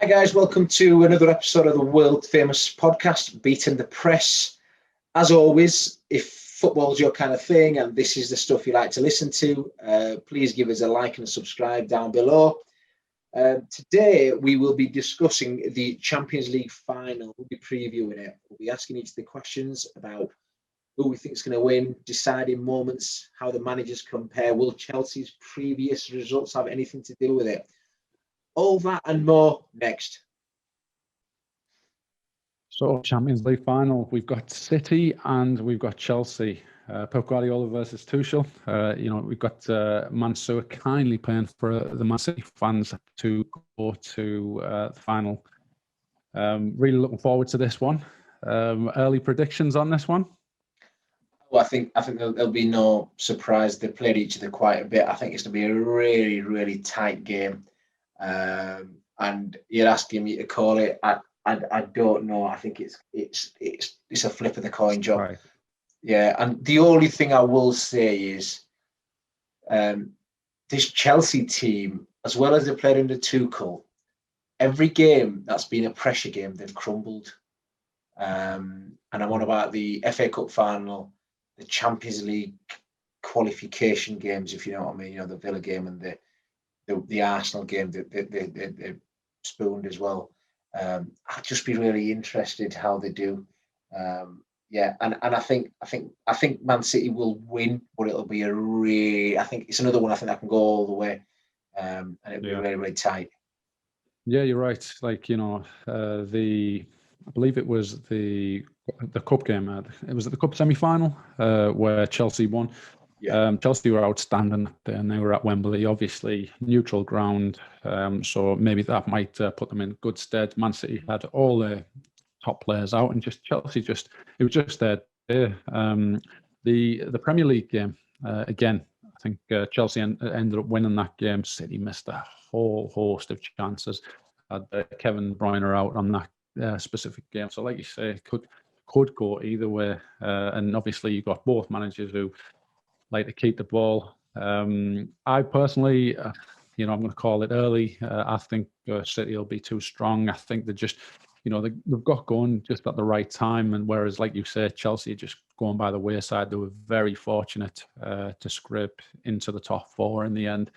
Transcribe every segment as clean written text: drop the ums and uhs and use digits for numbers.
Hi guys, welcome to another episode of the world famous podcast, Beating the Press. As always, if football's your kind of thing and this is the stuff you like to listen to, please give us a like and a subscribe down below. Today we will be discussing the Champions League final. We'll be previewing it. We'll be asking each of the questions about who we think is going to win, deciding moments, how the managers compare. Will Chelsea's previous results have anything to do with it? All that and more next. So, Champions League final, we've got City and we've got Chelsea. Pep Guardiola versus Tuchel. We've got Mansour kindly paying for the Man City fans to go to the final. Really looking forward to this one. Early predictions on this one? Well, I think there'll be no surprise. They played each other quite a bit. I think it's going to be a really, really tight game. And you're asking me to call it. I don't know. I think it's a flip of the coin job. Right. Yeah, and the only thing I will say is this Chelsea team, as well as they played under Tuchel, every game that's been a pressure game, they've crumbled. And I'm on about the FA Cup final, the Champions League qualification games, if you know what I mean. You know, the Villa game and the Arsenal game, they spooned as well. I'd just be really interested how they do. And I think Man City will win, but it'll be I think it's another one I think that can go all the way, and it'll be really, really tight. Yeah, you're right. I believe it was the cup game. It was at the cup semi-final where Chelsea won. Yeah. Chelsea were outstanding and they were at Wembley, obviously neutral ground. So maybe that might put them in good stead. Man City had all their top players out, and Chelsea it was just their day. The Premier League game again. I think Chelsea ended up winning that game. City missed a whole host of chances. Had Kevin De Bruyne out on that specific game. So, like you say, it could go either way. And obviously, you've got both managers who like to keep the ball. I personally, I'm going to call it early. I think City will be too strong. I think they're just, they've got going just at the right time. And whereas, like you said, Chelsea just going by the wayside, they were very fortunate to scrape into the top four in the end.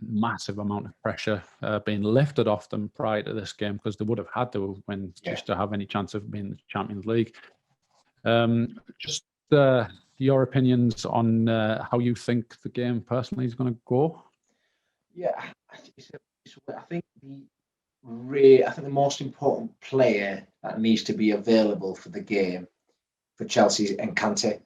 Massive amount of pressure being lifted off them prior to this game because they would have had to win just to have any chance of being the Champions League. Just your opinions on how you think the game personally is going to go? Yeah, I think the most important player that needs to be available for the game for Chelsea is Kante.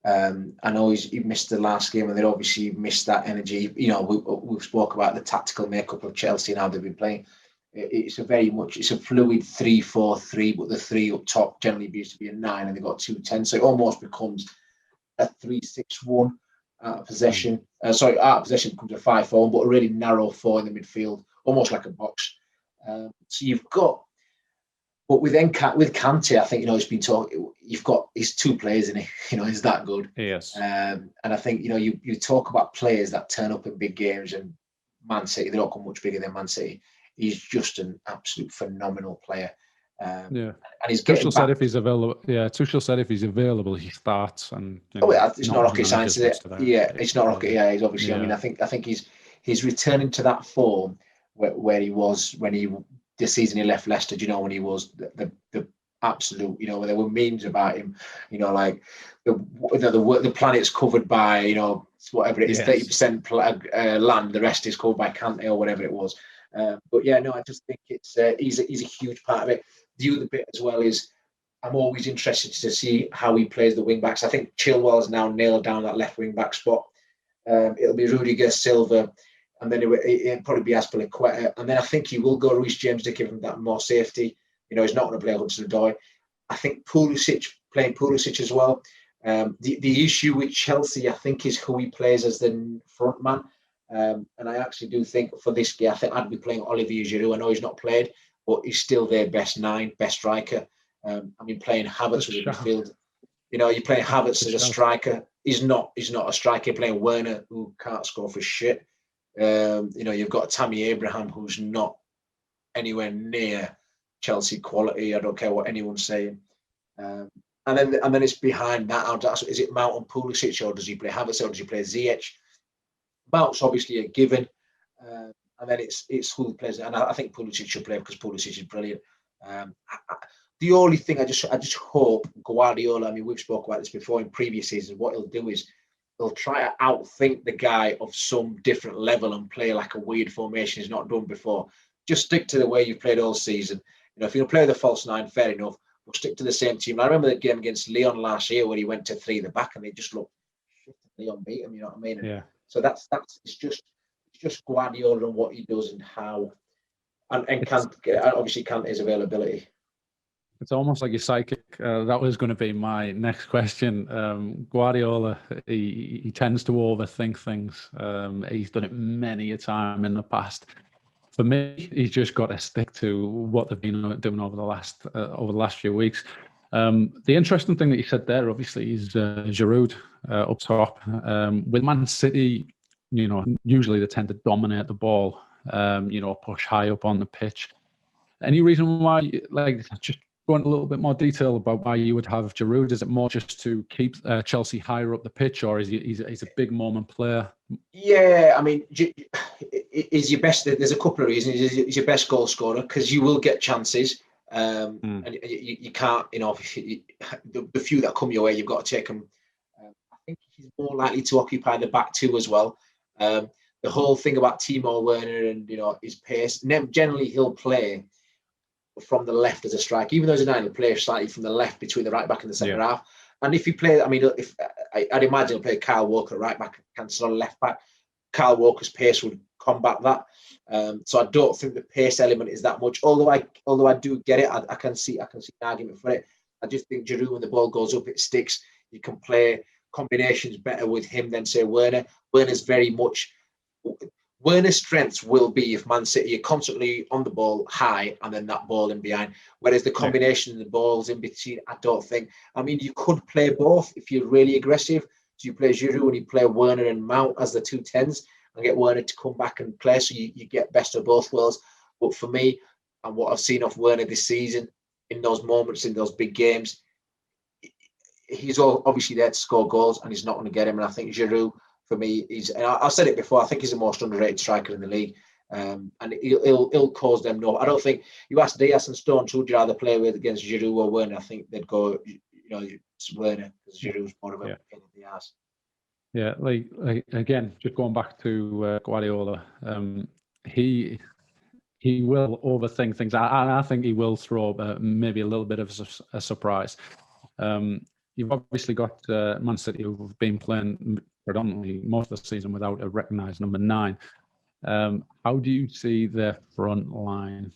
I know he missed the last game, and they obviously missed that energy. You know, we've spoke about the tactical makeup of Chelsea and how they've been playing. It's a fluid 3-4-3, but the three up top generally used to be a 9, and they've got 2 10, so it almost becomes a 3-6-1 out of possession. Out of possession becomes a 5-4, but a really narrow 4 in the midfield, almost like a box. So you've got, but with Kante, I think it's been talked. You've got his 2 players in it. He's that good. Yes. And I think you talk about players that turn up in big games, and Man City, they don't come much bigger than Man City. He's just an absolute phenomenal player. And he's Tuchel said if he's available. Yeah, Tuchel said if he's available, he starts. And it's not rocket science, is it? Yeah, it's not rocket. Yeah, he's obviously. I mean, I think he's returning to that form where he was when the season he left Leicester. Do you know when he was the absolute? Where there were memes about him. Like the planet's covered by whatever it is, 30% land, the rest is covered by Kante or whatever it was. But yeah, no, I just think it's he's a huge part of it. The other bit as well is I'm always interested to see how he plays the wing backs. I think Chilwell's now nailed down that left wing back spot. It'll be Rudiger, Silva, and then it'll probably be Azpilicueta. And then I think he will go Reece James to give him that more safety. He's not going to play Hudson-Odoi. I think playing Pulisic as well. The issue with Chelsea, I think, is who he plays as the front man. And I actually do think for this game, I think I'd be playing Olivier Giroud. I know he's not played, but he's still their best 9, best striker. Playing Havertz with the midfield. You're playing Havertz as a striker. He's not a striker. You're playing Werner, who can't score for shit. You've got Tammy Abraham, who's not anywhere near Chelsea quality. I don't care what anyone's saying. And then it's behind that. Is it Mount and Pulisic, or does he play Havertz, or does he play Ziyech? Mount's obviously a given. And then it's who plays. And I think Pulisic should play because Pulisic is brilliant. The only thing I just hope Guardiola, I mean, we've spoken about this before in previous seasons, what he'll do is he'll try to outthink the guy of some different level and play like a weird formation he's not done before. Just stick to the way you've played all season. If you're going to play the false nine, fair enough. We'll stick to the same team. I remember the game against Lyon last year where he went to 3 at the back and they just looked, Lyon beat him, you know what I mean? Yeah. So it's just Guardiola and what he does and how, and obviously Kante's availability. It's almost like you're psychic. That was going to be my next question. Guardiola, he tends to overthink things. He's done it many a time in the past. For me, he's just got to stick to what they've been doing over the last few weeks. The interesting thing that you said there, obviously, is Giroud up top. With Man City, usually they tend to dominate the ball, push high up on the pitch. Any reason why, just go into a little bit more detail about why you would have Giroud? Is it more just to keep Chelsea higher up the pitch, or he's a big moment player? Yeah, I mean, is your best. There's a couple of reasons. He's your best goal scorer because you will get chances, and you can't. The few that come your way, you've got to take them. I think he's more likely to occupy the back two as well. The whole thing about Timo Werner and his pace. Generally, he'll play from the left as a striker, even though he's a 9, he'll play slightly from the left between the right back and the centre half. And if he play, I mean, I'd imagine he'll play Kyle Walker right back, cancel on left back. Kyle Walker's pace would combat that. So I don't think the pace element is that much. Although I do get it, I can see an argument for it. I just think Giroud, when the ball goes up, it sticks. You can play combinations better with him than say Werner. Werner's strengths will be if Man City are constantly on the ball high and then that ball in behind. Whereas the combination of the balls in between, I don't think. I mean, you could play both if you're really aggressive. So you play Giroud and you play Werner and Mount as the 2 10s and get Werner to come back and play. So you get best of both worlds. But for me, and what I've seen of Werner this season, in those moments, in those big games, he's obviously there to score goals and he's not going to get him. And I think Giroud, for me, I've said it before, I think he's the most underrated striker in the league. And he'll cause them no. I don't think, you ask Diaz and Stones, who'd you rather play with against Giroud or Werner? I think they'd go, it's Werner, because Giroud's more of a pain in the ass. Yeah, like again, just going back to Guardiola, he will overthink things. I think he will throw maybe a little bit of a surprise. You've obviously got Man City, who've been playing predominantly most of the season without a recognised number 9. How do you see their front line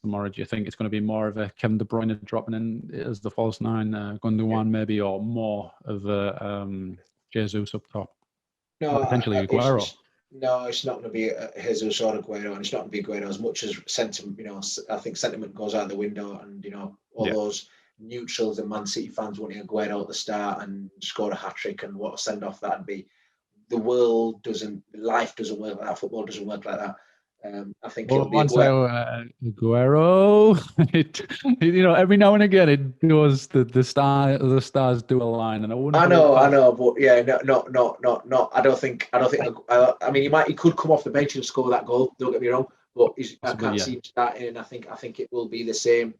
tomorrow? Do you think it's going to be more of a Kevin De Bruyne dropping in as the false 9, Gundogan maybe, or more of a Jesus up top? No, potentially Aguero. It's not going to be Jesus or Aguero, and it's not going to be Aguero as much as sentiment. I think sentiment goes out the window, and all those neutrals and Man City fans wanting Aguero at the start and score a hat-trick, and what a send-off that'd be. Life doesn't work like that. Football doesn't work like that. I think it'll be Aguero. Every now and again it does. The stars do align, and I know, but yeah, no. I don't think. I mean, he could come off the bench and score that goal. Don't get me wrong, but I can't see him starting. And I think it will be the same.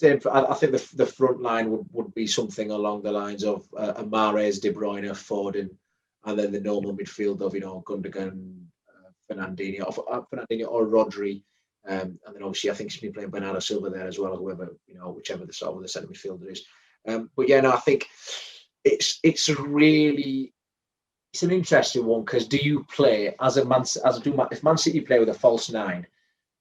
I think the front line would be something along the lines of Mahrez, De Bruyne, Foden, and then the normal midfield of Gundogan, Fernandinho or Rodri, and then obviously I think he's been playing Bernardo Silva there as well, or whichever the centre midfielder is. But yeah, no, I think it's an interesting one, because do you play if Man City play with a false 9,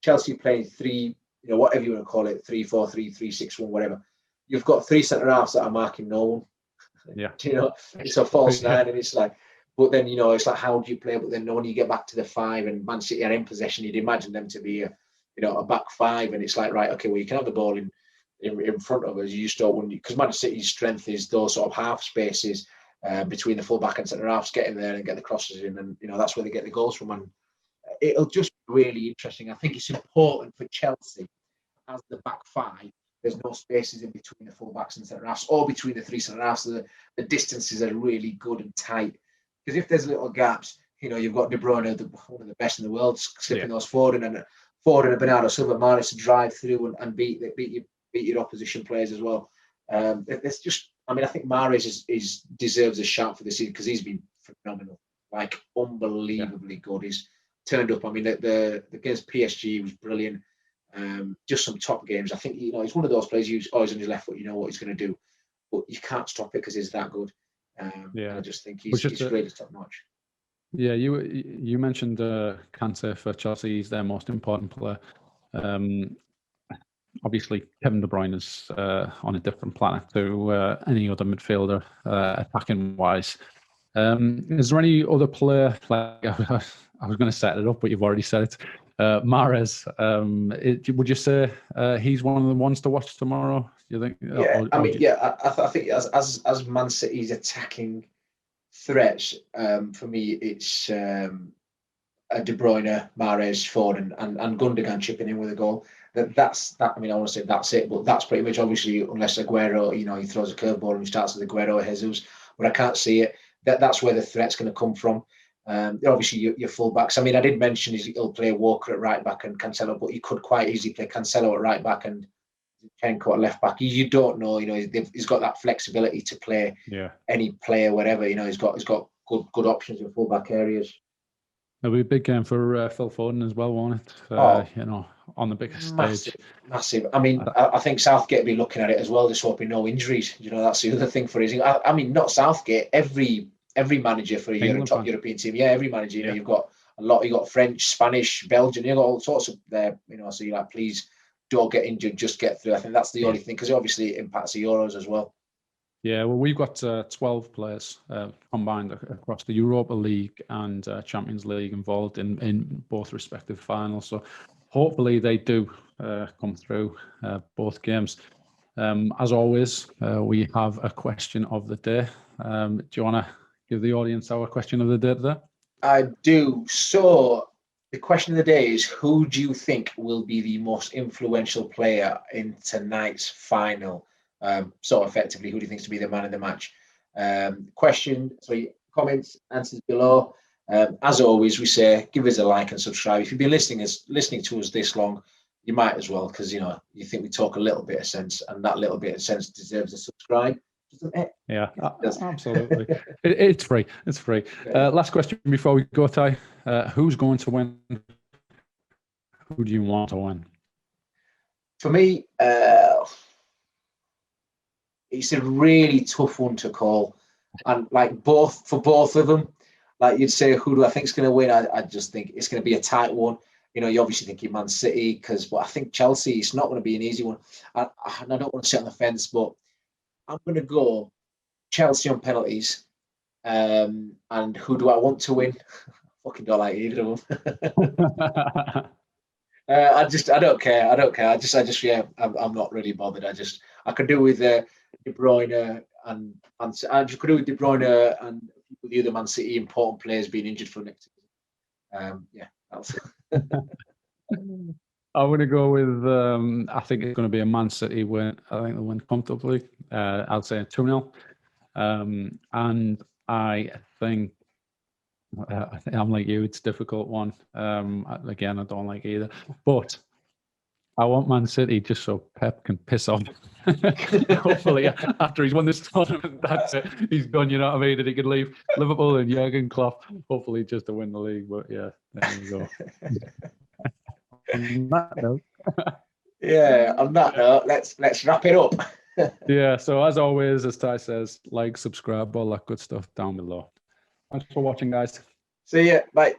Chelsea playing 3, whatever you want to call it, 3-4-3, 3-6-1, whatever. You've got 3 centre halves that are marking no one. Yeah. It's a false 9, and it's like. But then, it's like, how do you play? But then when you get back to the 5 and Man City are in possession, you'd imagine them to be a back 5. And it's like, right, okay, well, you can have the ball in front of us. You just don't want, because Man City's strength is those sort of half spaces between the full back and centre halves, get in there and get the crosses in. And, that's where they get the goals from. And it'll just be really interesting. I think it's important for Chelsea as the back five. There's no spaces in between the full-backs and centre-halves, or between the three centre-halves. So the distances are really good and tight. Because if there's little gaps, you've got De Bruyne, one of the best in the world, slipping those forward, and Bernardo Silva, Mahrez to drive through and beat your opposition players as well. It's just, I think Mahrez deserves a shout for this season because he's been phenomenal, like unbelievably good. He's turned up. The against PSG was brilliant. Just some top games. I think he's one of those players who's always on his left foot. You know what he's going to do, but you can't stop it because he's that good. I just think he's really top notch. Yeah, you mentioned Kante for Chelsea. He's their most important player. Obviously, Kevin De Bruyne is on a different planet to any other midfielder, attacking wise. Is there any other player? Like I was going to set it up, but you've already said it. Mahrez, would you say he's one of the ones to watch tomorrow? You think? Yeah, I think as Man City's attacking threats, for me, it's De Bruyne, Mahrez, Foden, and Gundogan chipping in with a goal. That's that. I want to say that's it, but that's pretty much obviously unless Aguero, he throws a curveball and he starts with Aguero or Jesus, but I can't see it. That's where the threat's going to come from. Obviously, your full-backs. I did mention he'll play Walker at right back and Cancelo, but he could quite easily play Cancelo at right back and Zinchenko at left back. You don't know. He's got that flexibility to play any player, whatever. He's got good options in full-back areas. It'll be a big game for Phil Foden as well, won't it? On the biggest stage. Massive. I think Southgate will be looking at it as well, just hoping no injuries. That's the other thing for his. Not Southgate. Every manager for a top European team. Yeah, every manager. You've got a lot. You've got French, Spanish, Belgian. You've got all sorts of there. So you're like, please don't get injured. Just get through. I think that's the only thing because obviously it impacts the Euros as well. Yeah, well, we've got 12 players combined across the Europa League and Champions League involved in both respective finals. So hopefully they do come through both games. As always, we have a question of the day. Do you want to give the audience our question of the day today? I do. So the question of the day is, who do you think will be the most influential player in tonight's final? So effectively, who do you think is to be the man of the match? Comments, answers below. As always, we say give us a like and subscribe. If you've been listening to us this long, you might as well because you think we talk a little bit of sense, and that little bit of sense deserves a subscribe, doesn't it? Yeah, absolutely. It's free. It's free. Last question before we go, Ty. Who's going to win? Who do you want to win? For me, it's a really tough one to call, and for both of them, you'd say who do I think is going to win? I just think it's going to be a tight one. You obviously think Man City but I think Chelsea. It's not going to be an easy one. I don't want to sit on the fence, but I'm going to go Chelsea on penalties. And who do I want to win? I fucking don't like either of them. I don't care. I'm not really bothered. I could do with De Bruyne and I could do with De Bruyne and the other Man City important players being injured for next season. That's it. I'm going to go with, I think it's going to be a Man City win. I think they'll win comfortably. I'll say 2-0. And I think I'm like you, it's a difficult one. Again, I don't like either. But I want Man City just so Pep can piss off. Hopefully, after he's won this tournament, that's it. He's done, you know what I mean? And he can leave Liverpool and Jurgen Klopp, hopefully just to win the league. But yeah, there you go. On that note. On that note, let's wrap it up. Yeah, so as always, as Ty says, like, subscribe, all that good stuff down below. Thanks for watching, guys. See ya. Bye.